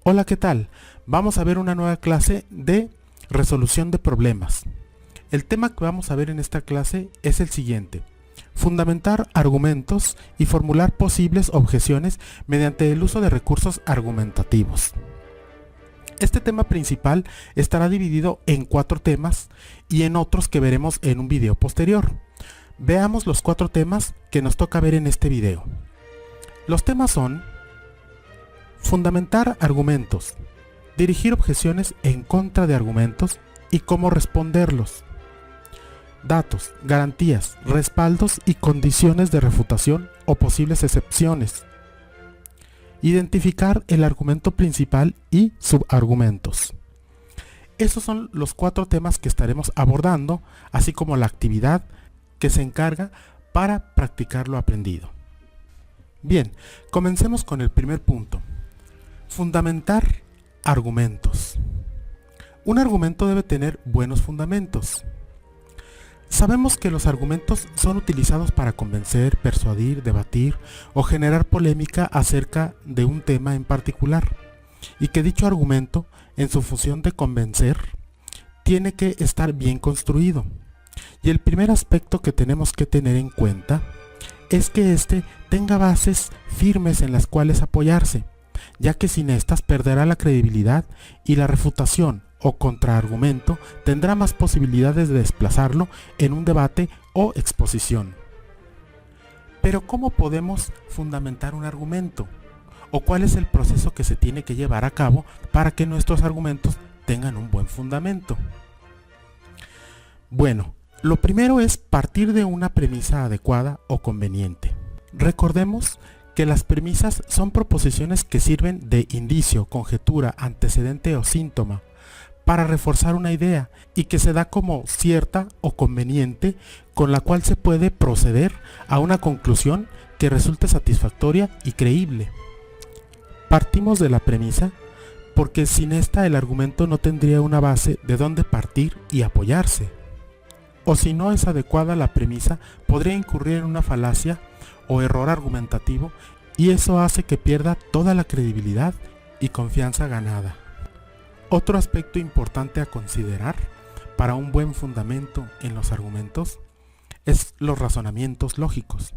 Hola, ¿qué tal? Vamos a ver una nueva clase de resolución de problemas. El tema que vamos a ver en esta clase es el siguiente: fundamentar argumentos y formular posibles objeciones mediante el uso de recursos argumentativos. Este tema principal estará dividido en 4 temas y en otros que veremos en un video posterior. Veamos los 4 temas que nos toca ver en este video. Los temas son: fundamentar argumentos, dirigir objeciones en contra de argumentos y cómo responderlos, datos, garantías, respaldos y condiciones de refutación o posibles excepciones, identificar el argumento principal y subargumentos. Esos son los 4 temas que estaremos abordando, así como la actividad que se encarga para practicar lo aprendido. Bien, comencemos con el primer punto: fundamentar argumentos. Un argumento debe tener buenos fundamentos. Sabemos que los argumentos son utilizados para convencer, persuadir, debatir o generar polémica acerca de un tema en particular, y que dicho argumento, en su función de convencer, tiene que estar bien construido. Y el primer aspecto que tenemos que tener en cuenta es que éste tenga bases firmes en las cuales apoyarse, ya que sin estas perderá la credibilidad y la refutación o contraargumento tendrá más posibilidades de desplazarlo en un debate o exposición. Pero ¿cómo podemos fundamentar un argumento? ¿O cuál es el proceso que se tiene que llevar a cabo para que nuestros argumentos tengan un buen fundamento? Bueno, lo primero es partir de una premisa adecuada o conveniente. Recordemos que las premisas son proposiciones que sirven de indicio, conjetura, antecedente o síntoma para reforzar una idea y que se da como cierta o conveniente, con la cual se puede proceder a una conclusión que resulte satisfactoria y creíble. Partimos de la premisa porque sin esta el argumento no tendría una base de donde partir y apoyarse. O si no es adecuada la premisa, podría incurrir en una falacia o error argumentativo, y eso hace que pierda toda la credibilidad y confianza ganada. Otro aspecto importante a considerar para un buen fundamento en los argumentos es los razonamientos lógicos.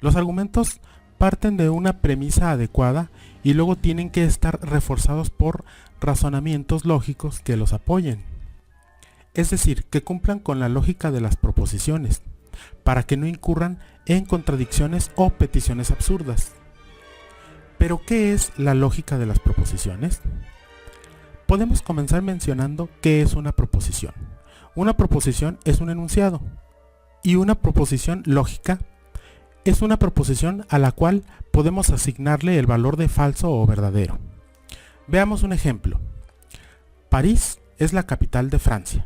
Los argumentos parten de una premisa adecuada y luego tienen que estar reforzados por razonamientos lógicos que los apoyen. Es decir, que cumplan con la lógica de las proposiciones, para que no incurran en contradicciones o peticiones absurdas. ¿Pero qué es la lógica de las proposiciones? Podemos comenzar mencionando qué es una proposición. Una proposición es un enunciado, y una proposición lógica es una proposición a la cual podemos asignarle el valor de falso o verdadero. Veamos un ejemplo. París es la capital de Francia.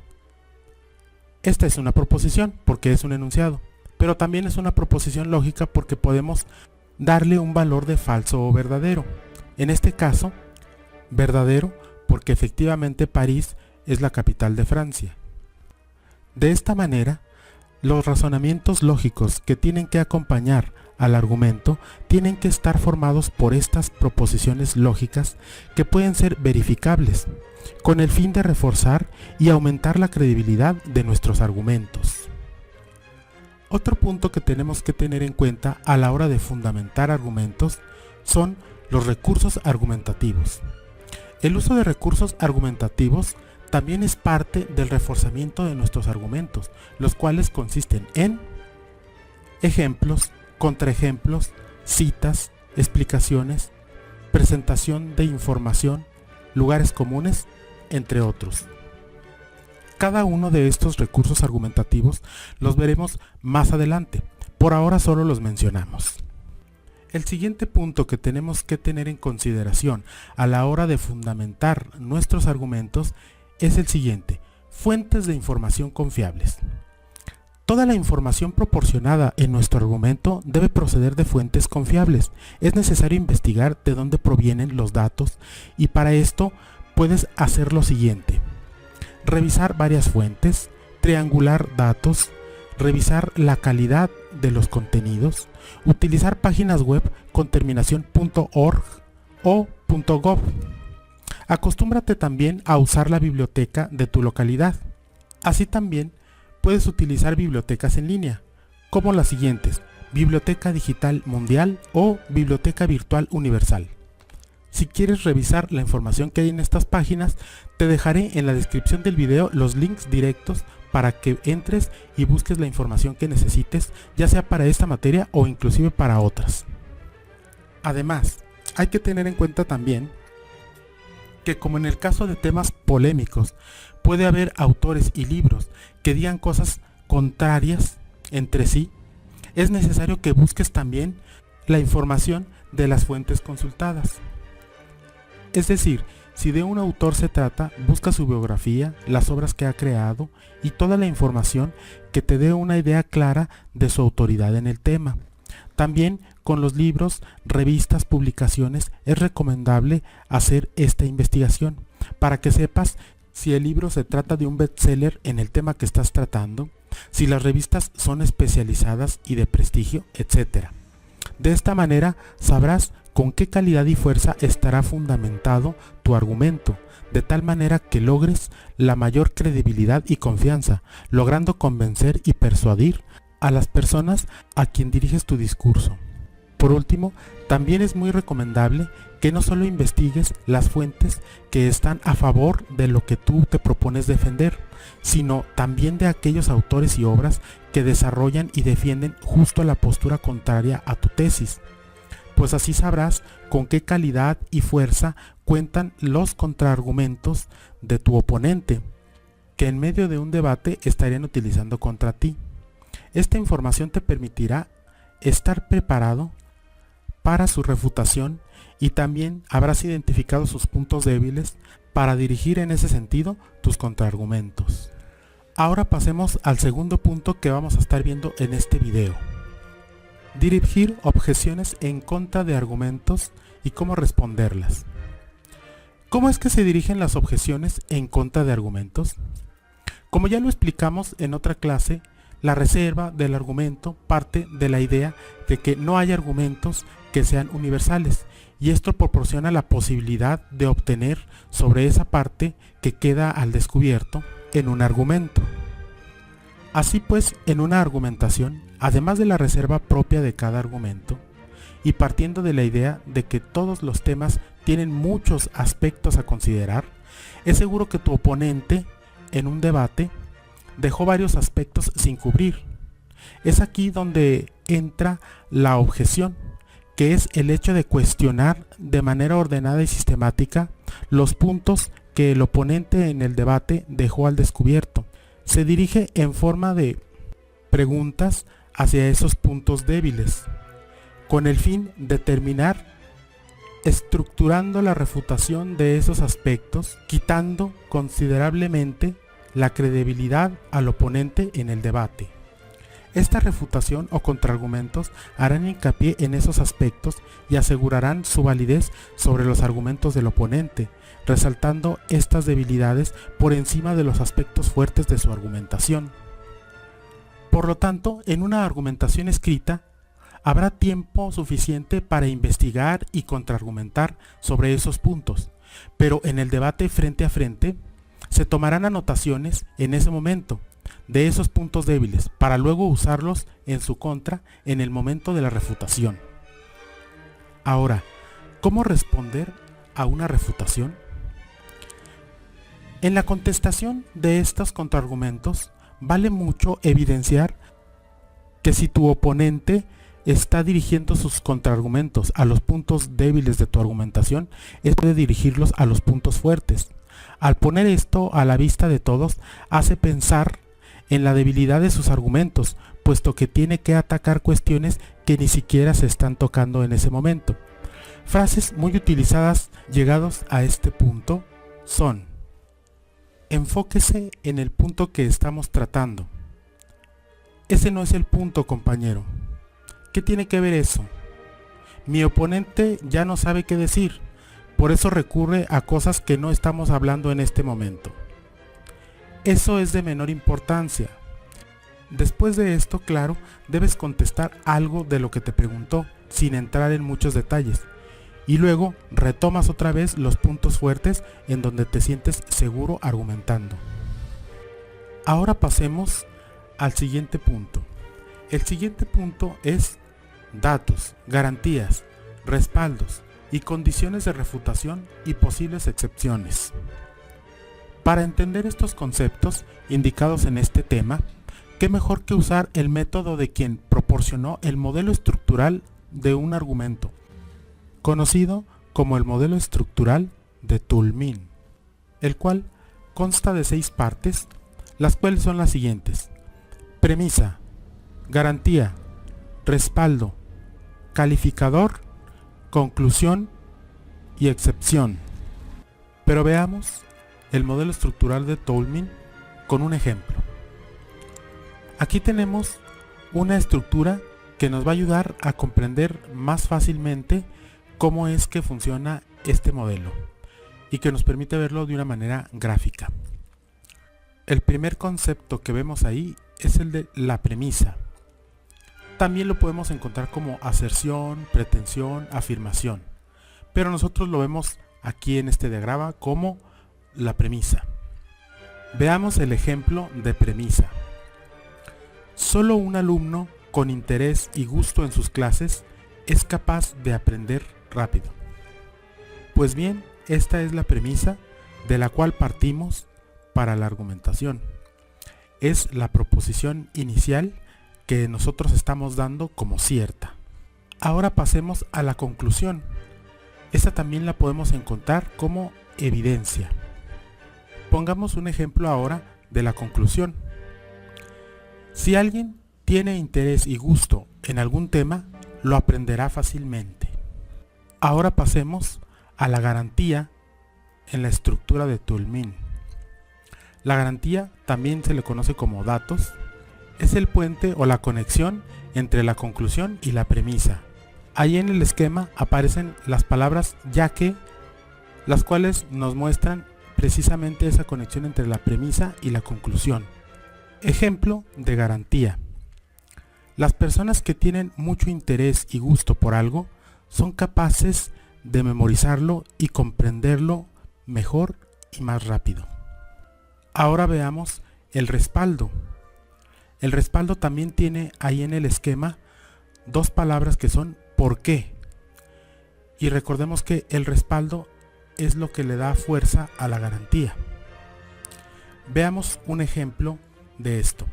Esta es una proposición porque es un enunciado, pero también es una proposición lógica porque podemos darle un valor de falso o verdadero. En este caso, verdadero porque efectivamente París es la capital de Francia. De esta manera, los razonamientos lógicos que tienen que acompañar al argumento tienen que estar formados por estas proposiciones lógicas que pueden ser verificables, con el fin de reforzar y aumentar la credibilidad de nuestros argumentos. Otro punto que tenemos que tener en cuenta a la hora de fundamentar argumentos son los recursos argumentativos. El uso de recursos argumentativos también es parte del reforzamiento de nuestros argumentos, los cuales consisten en ejemplos, contraejemplos, citas, explicaciones, presentación de información, lugares comunes, entre otros. Cada uno de estos recursos argumentativos los veremos más adelante, por ahora solo los mencionamos. El siguiente punto que tenemos que tener en consideración a la hora de fundamentar nuestros argumentos es el siguiente: fuentes de información confiables. Toda la información proporcionada en nuestro argumento debe proceder de fuentes confiables. Es necesario investigar de dónde provienen los datos, y para esto puedes hacer lo siguiente: revisar varias fuentes, triangular datos, revisar la calidad de los contenidos, utilizar páginas web con terminación .org o .gov. Acostúmbrate también a usar la biblioteca de tu localidad. Así también puedes utilizar bibliotecas en línea, como las siguientes: Biblioteca Digital Mundial o Biblioteca Virtual Universal. Si quieres revisar la información que hay en estas páginas, te dejaré en la descripción del video los links directos para que entres y busques la información que necesites, ya sea para esta materia o inclusive para otras. Además, hay que tener en cuenta también que, como en el caso de temas polémicos, puede haber autores y libros que digan cosas contrarias entre sí. Es necesario que busques también la información de las fuentes consultadas. Es decir, si de un autor se trata, busca su biografía, las obras que ha creado y toda la información que te dé una idea clara de su autoridad en el tema. También con los libros, revistas, publicaciones es recomendable hacer esta investigación para que sepas si el libro se trata de un bestseller en el tema que estás tratando, si las revistas son especializadas y de prestigio, etc. De esta manera sabrás con qué calidad y fuerza estará fundamentado tu argumento, de tal manera que logres la mayor credibilidad y confianza, logrando convencer y persuadir a las personas a quien diriges tu discurso. Por último, también es muy recomendable que no solo investigues las fuentes que están a favor de lo que tú te propones defender, sino también de aquellos autores y obras que desarrollan y defienden justo la postura contraria a tu tesis, pues así sabrás con qué calidad y fuerza cuentan los contraargumentos de tu oponente, que en medio de un debate estarían utilizando contra ti. Esta información te permitirá estar preparado para su refutación y también habrás identificado sus puntos débiles para dirigir en ese sentido tus contraargumentos. Ahora pasemos al segundo punto que vamos a estar viendo en este video: dirigir objeciones en contra de argumentos y cómo responderlas. ¿Cómo es que se dirigen las objeciones en contra de argumentos? Como ya lo explicamos en otra clase, la reserva del argumento parte de la idea de que no hay argumentos que sean universales, y esto proporciona la posibilidad de obtener sobre esa parte que queda al descubierto en un argumento. Así pues, en una argumentación, además de la reserva propia de cada argumento, y partiendo de la idea de que todos los temas tienen muchos aspectos a considerar, es seguro que tu oponente en un debate dejó varios aspectos sin cubrir. Es aquí donde entra la objeción, que es el hecho de cuestionar de manera ordenada y sistemática los puntos que el oponente en el debate dejó al descubierto. Se dirige en forma de preguntas hacia esos puntos débiles, con el fin de terminar estructurando la refutación de esos aspectos, quitando considerablemente la credibilidad al oponente en el debate. Esta refutación o contraargumentos harán hincapié en esos aspectos y asegurarán su validez sobre los argumentos del oponente, resaltando estas debilidades por encima de los aspectos fuertes de su argumentación. Por lo tanto, en una argumentación escrita, habrá tiempo suficiente para investigar y contraargumentar sobre esos puntos, pero en el debate frente a frente, se tomarán anotaciones en ese momento de esos puntos débiles para luego usarlos en su contra en el momento de la refutación. Ahora, ¿cómo responder a una refutación? En la contestación de estos contraargumentos, vale mucho evidenciar que si tu oponente está dirigiendo sus contraargumentos a los puntos débiles de tu argumentación, es de dirigirlos a los puntos fuertes. Al poner esto a la vista de todos, hace pensar en la debilidad de sus argumentos, puesto que tiene que atacar cuestiones que ni siquiera se están tocando en ese momento. Frases muy utilizadas llegados a este punto son: enfóquese en el punto que estamos tratando. Ese no es el punto, compañero. ¿Qué tiene que ver eso? Mi oponente ya no sabe qué decir, por eso recurre a cosas que no estamos hablando en este momento. Eso es de menor importancia. Después de esto, claro, debes contestar algo de lo que te preguntó, sin entrar en muchos detalles. y luego retomas otra vez los puntos fuertes en donde te sientes seguro argumentando. Ahora pasemos al siguiente punto. El siguiente punto es datos, garantías, respaldos y condiciones de refutación y posibles excepciones. Para entender estos conceptos indicados en este tema, qué mejor que usar el método de quien proporcionó el modelo estructural de un argumento, conocido como el modelo estructural de Toulmin, el cual consta de 6 partes, las cuales son las siguientes: premisa, garantía, respaldo, calificador, conclusión y excepción. Pero veamos el modelo estructural de Toulmin con un ejemplo. Aquí tenemos una estructura que nos va a ayudar a comprender más fácilmente cómo es que funciona este modelo y que nos permite verlo de una manera gráfica. El primer concepto que vemos ahí es el de la premisa. También lo podemos encontrar como aserción, pretensión, afirmación, pero nosotros lo vemos aquí en este diagrama como la premisa. Veamos el ejemplo de premisa. Solo un alumno con interés y gusto en sus clases es capaz de aprender rápido. Pues bien, esta es la premisa de la cual partimos para la argumentación. Es la proposición inicial que nosotros estamos dando como cierta. Ahora pasemos a la conclusión. Esta también la podemos encontrar como evidencia. Pongamos un ejemplo ahora de la conclusión. Si alguien tiene interés y gusto en algún tema, lo aprenderá fácilmente. Ahora pasemos a la garantía en la estructura de Toulmin. La garantía también se le conoce como datos. Es el puente o la conexión entre la conclusión y la premisa. Ahí en el esquema aparecen las palabras ya que, las cuales nos muestran precisamente esa conexión entre la premisa y la conclusión. Ejemplo de garantía. Las personas que tienen mucho interés y gusto por algo son capaces de memorizarlo y comprenderlo mejor y más rápido. Ahora veamos el respaldo. El respaldo también tiene ahí en el esquema 2 palabras que son ¿por qué? Y recordemos que el respaldo es lo que le da fuerza a la garantía. Veamos un ejemplo de esto.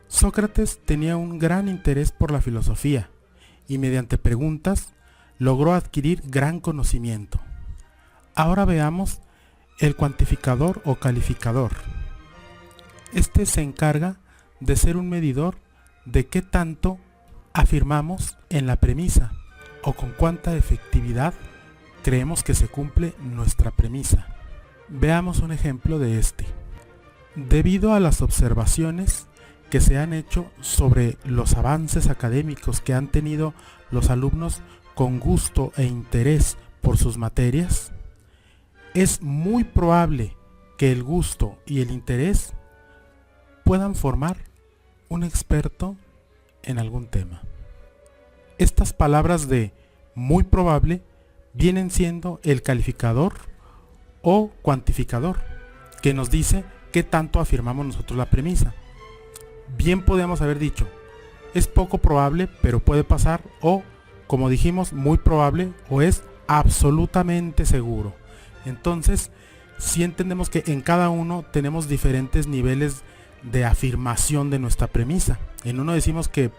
Sócrates tenía un gran interés por la filosofía y mediante preguntas logró adquirir gran conocimiento. Ahora veamos el cuantificador o calificador. Este se encarga de ser un medidor de qué tanto afirmamos en la premisa o con cuánta efectividad creemos que se cumple nuestra premisa. Veamos un ejemplo de este. Debido a las observaciones que se han hecho sobre los avances académicos que han tenido los alumnos con gusto e interés por sus materias, es muy probable que el gusto y el interés puedan formar un experto en algún tema. Estas palabras de muy probable vienen siendo el calificador o cuantificador que nos dice qué tanto afirmamos nosotros la premisa. Bien podemos haber dicho es poco probable pero puede pasar, o como dijimos muy probable, o es absolutamente seguro. Entonces si entendemos que en cada uno tenemos diferentes niveles de afirmación de nuestra premisa. En uno decimos que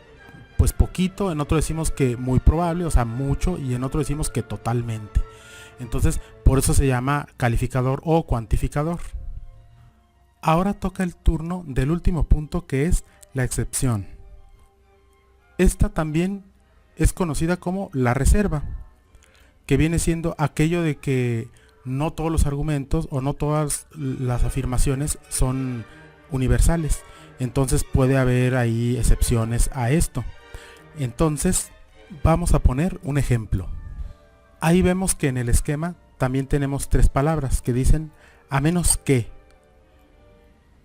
pues poquito, en otro decimos que muy probable, o sea mucho, y en otro decimos que totalmente. Entonces por eso se llama calificador o cuantificador. Ahora toca el turno del último punto, que es la excepción. Esta también es conocida como la reserva, que viene siendo aquello de que no todos los argumentos o no todas las afirmaciones son universales. Entonces puede haber ahí excepciones a esto. Entonces vamos a poner un ejemplo. Ahí vemos que en el esquema también tenemos 3 palabras que dicen a menos que.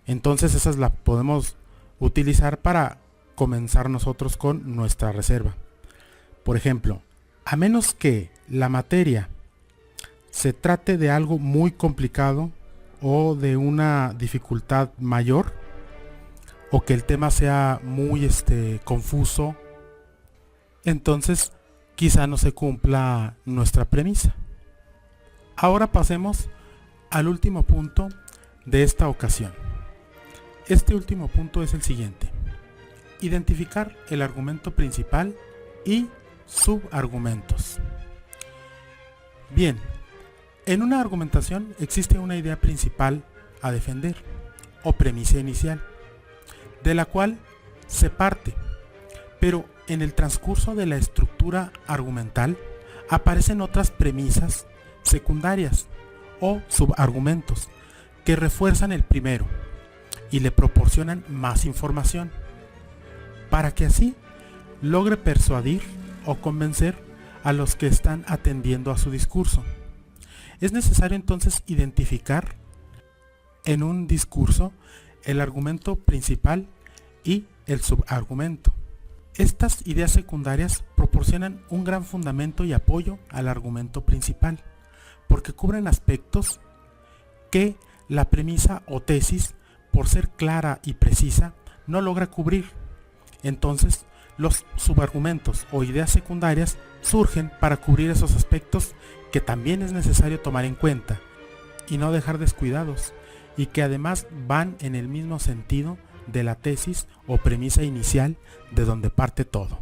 Entonces esas las podemos utilizar para comenzar nosotros con nuestra reserva. Por ejemplo, a menos que la materia se trate de algo muy complicado o de una dificultad mayor, o que el tema sea muy confuso, entonces quizá no se cumpla nuestra premisa. Ahora pasemos al último punto de esta ocasión. Este último punto es el siguiente: identificar el argumento principal y subargumentos. Bien, en una argumentación existe una idea principal a defender, o premisa inicial, de la cual se parte, pero en el transcurso de la estructura argumental aparecen otras premisas secundarias o subargumentos que refuerzan el primero y le proporcionan más información, para que así logre persuadir o convencer a los que están atendiendo a su discurso. Es necesario entonces identificar en un discurso el argumento principal y el subargumento. Estas ideas secundarias proporcionan un gran fundamento y apoyo al argumento principal, porque cubren aspectos que la premisa o tesis, por ser clara y precisa, no logra cubrir. Entonces, los subargumentos o ideas secundarias surgen para cubrir esos aspectos que también es necesario tomar en cuenta y no dejar descuidados, y que además van en el mismo sentido de la tesis o premisa inicial de donde parte todo.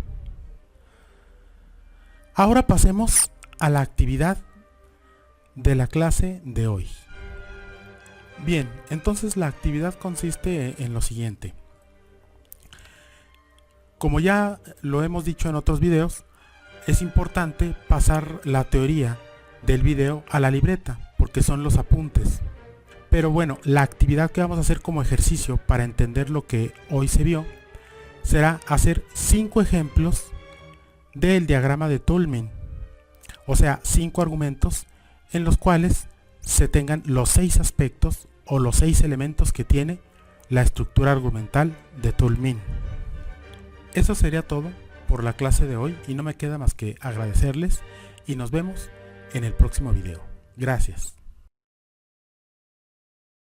Ahora pasemos a la actividad de la clase de hoy. Bien, entonces la actividad consiste en lo siguiente. Como ya lo hemos dicho en otros videos, es importante pasar la teoría del video a la libreta, porque son los apuntes. Pero bueno, la actividad que vamos a hacer como ejercicio para entender lo que hoy se vio será hacer 5 ejemplos del diagrama de Tolman, o sea, 5 argumentos en los cuales se tengan los 6 aspectos o los 6 elementos que tiene la estructura argumental de Tolman. Eso sería todo por la clase de hoy, y no me queda más que agradecerles y nos vemos en el próximo video. Gracias.